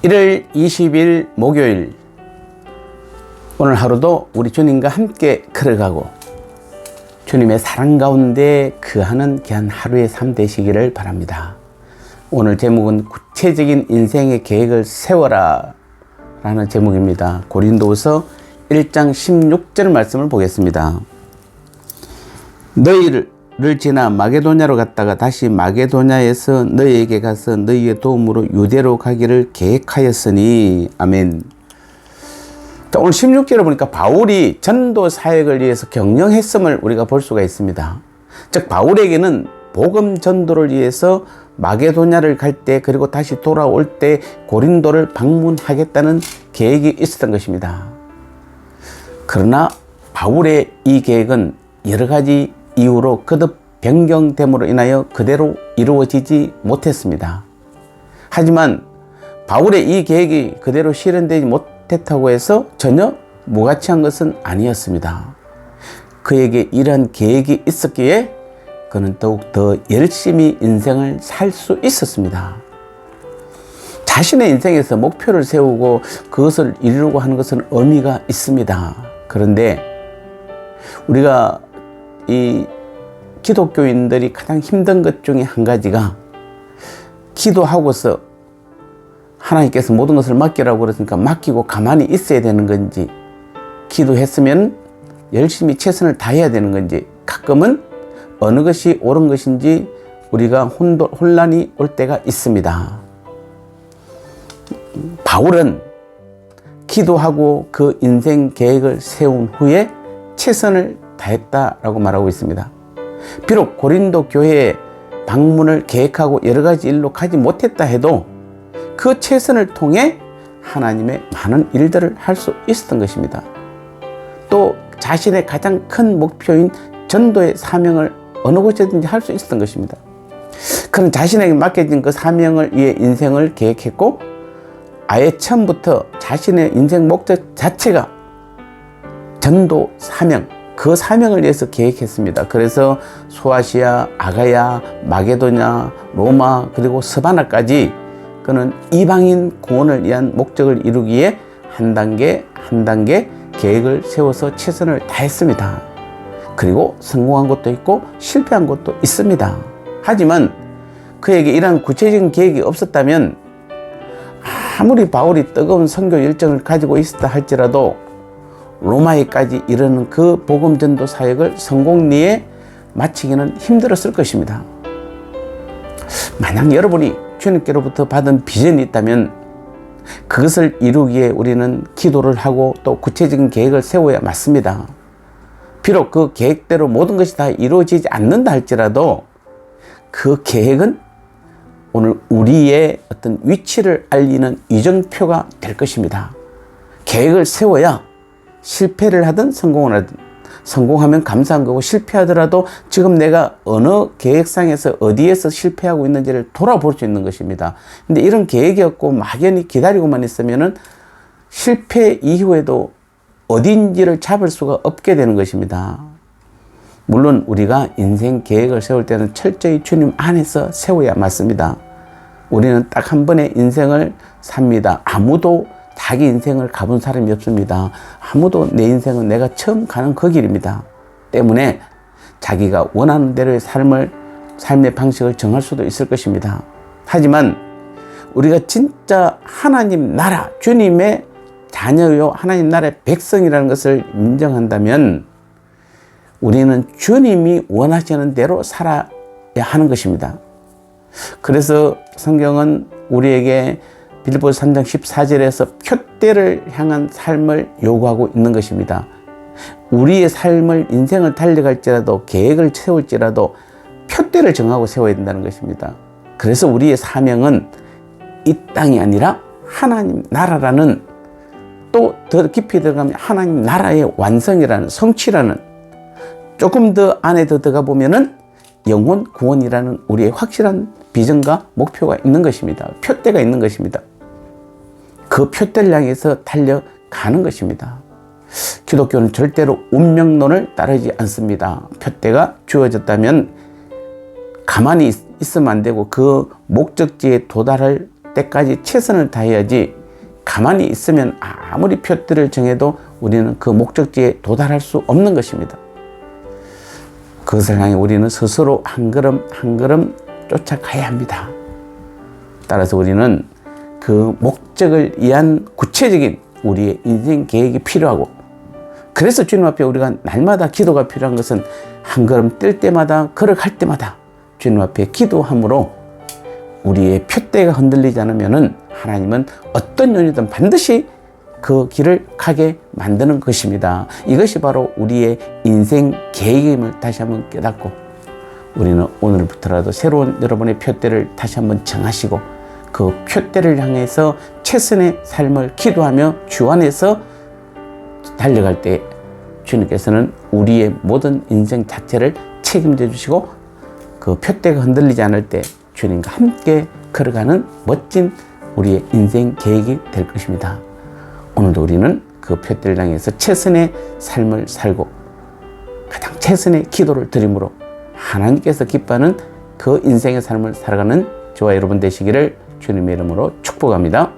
1월 20일 목요일, 오늘 하루도 우리 주님과 함께 걸어가고 주님의 사랑 가운데 거하는 귀한 하루의 삶 되시기를 바랍니다. 오늘 제목은 구체적인 인생의 계획을 세워라 라는 제목입니다. 고린도후서 1장 16절 말씀을 보겠습니다. 너희를 지나 마게도냐로 갔다가 다시 마게도냐에서 너희에게 가서 너희의 도움으로 유대로 가기를 계획하였으니. 아멘. 자, 오늘 16절을 보니까 바울이 전도 사역을 위해서 경영했음을 우리가 볼 수가 있습니다. 즉 바울에게는 복음 전도를 위해서 마게도냐를 갈 때, 그리고 다시 돌아올 때 고린도를 방문하겠다는 계획이 있었던 것입니다. 그러나 바울의 이 계획은 여러 가지 이유로 거듭 변경됨으로 인하여 그대로 이루어지지 못했습니다. 하지만 바울의 이 계획이 그대로 실현되지 못했다고 해서 전혀 무가치한 것은 아니었습니다. 그에게 이러한 계획이 있었기에 그는 더욱 더 열심히 인생을 살 수 있었습니다. 자신의 인생에서 목표를 세우고 그것을 이루려고 하는 것은 의미가 있습니다. 그런데 우리가 이 기독교인들이 가장 힘든 것 중에 한 가지가, 기도하고서 하나님께서 모든 것을 맡기라고 그랬으니까 맡기고 가만히 있어야 되는 건지, 기도했으면 열심히 최선을 다해야 되는 건지, 가끔은 어느 것이 옳은 것인지 우리가 혼란이 올 때가 있습니다. 바울은 기도하고 그 인생 계획을 세운 후에 최선을 다했다라고 말하고 있습니다. 비록 고린도 교회에 방문을 계획하고 여러 가지 일로 가지 못했다 해도 그 최선을 통해 하나님의 많은 일들을 할 수 있었던 것입니다. 또 자신의 가장 큰 목표인 전도의 사명을 어느 곳에든지 할 수 있었던 것입니다. 그는 자신에게 맡겨진 그 사명을 위해 인생을 계획했고, 아예 처음부터 자신의 인생 목적 자체가 전도 사명, 그 사명을 위해서 계획했습니다. 그래서 소아시아, 아가야, 마게도냐, 로마, 그리고 스바나까지 그는 이방인 구원을 위한 목적을 이루기에 한 단계 한 단계 계획을 세워서 최선을 다했습니다. 그리고 성공한 것도 있고 실패한 것도 있습니다. 하지만 그에게 이러한 구체적인 계획이 없었다면 아무리 바울이 뜨거운 선교 열정을 가지고 있었다 할지라도 로마에까지 이르는 그 복음 전도 사역을 성공리에 마치기는 힘들었을 것입니다. 만약 여러분이 주님께로부터 받은 비전이 있다면 그것을 이루기에 우리는 기도를 하고 또 구체적인 계획을 세워야 맞습니다. 비록 그 계획대로 모든 것이 다 이루어지지 않는다 할지라도 그 계획은 오늘 우리의 어떤 위치를 알리는 이정표가 될 것입니다. 계획을 세워야 실패를 하든 성공을 하든, 성공하면 감사한 거고 실패하더라도 지금 내가 어느 계획상에서 어디에서 실패하고 있는지를 돌아볼 수 있는 것입니다. 근데 이런 계획이 없고 막연히 기다리고만 있으면은 실패 이후에도 어딘지를 잡을 수가 없게 되는 것입니다. 물론 우리가 인생 계획을 세울 때는 철저히 주님 안에서 세워야 맞습니다. 우리는 딱 한 번의 인생을 삽니다. 아무도 자기 인생을 가본 사람이 없습니다. 아무도 내 인생은 내가 처음 가는 그 길입니다. 때문에 자기가 원하는 대로의 삶의 방식을 정할 수도 있을 것입니다. 하지만 우리가 진짜 하나님 나라, 주님의 자녀요 하나님 나라의 백성이라는 것을 인정한다면 우리는 주님이 원하시는 대로 살아야 하는 것입니다. 그래서 성경은 우리에게 빌립보서 3장 14절에서 표대를 향한 삶을 요구하고 있는 것입니다. 우리의 삶을, 인생을 달려갈지라도, 계획을 세울지라도 표대를 정하고 세워야 된다는 것입니다. 그래서 우리의 사명은 이 땅이 아니라 하나님 나라라는, 또 더 깊이 들어가면 하나님 나라의 완성이라는, 성취라는, 조금 더 안에 더 들어가 보면은 영혼 구원이라는 우리의 확실한 비전과 목표가 있는 것입니다. 표대가 있는 것입니다. 그 표대를 향해서 달려가는 것입니다. 기독교는 절대로 운명론을 따르지 않습니다. 표대가 주어졌다면 가만히 있으면 안 되고 그 목적지에 도달할 때까지 최선을 다해야지 가만히 있으면 아무리 표대를 정해도 우리는 그 목적지에 도달할 수 없는 것입니다. 그것을 향해 우리는 스스로 한 걸음 한 걸음 쫓아가야 합니다. 따라서 우리는 그 목적을 위한 구체적인 우리의 인생 계획이 필요하고, 그래서 주님 앞에 우리가 날마다 기도가 필요한 것은 한 걸음 뛸 때마다, 걸어갈 때마다 주님 앞에 기도함으로 우리의 표대가 흔들리지 않으면은 하나님은 어떤 요인이든 반드시 그 길을 가게 만드는 것입니다. 이것이 바로 우리의 인생 계획임을 다시 한번 깨닫고, 우리는 오늘부터라도 새로운 여러분의 표대를 다시 한번 정하시고 그 표대를 향해서 최선의 삶을 기도하며 주 안에서 달려갈 때 주님께서는 우리의 모든 인생 자체를 책임져 주시고, 그 표대가 흔들리지 않을 때 주님과 함께 걸어가는 멋진 우리의 인생 계획이 될 것입니다. 오늘도 우리는 그 표대를 향해서 최선의 삶을 살고 가장 최선의 기도를 드림으로 하나님께서 기뻐하는 그 인생의 삶을 살아가는 저와 여러분 되시기를 주님의 이름으로 축복합니다.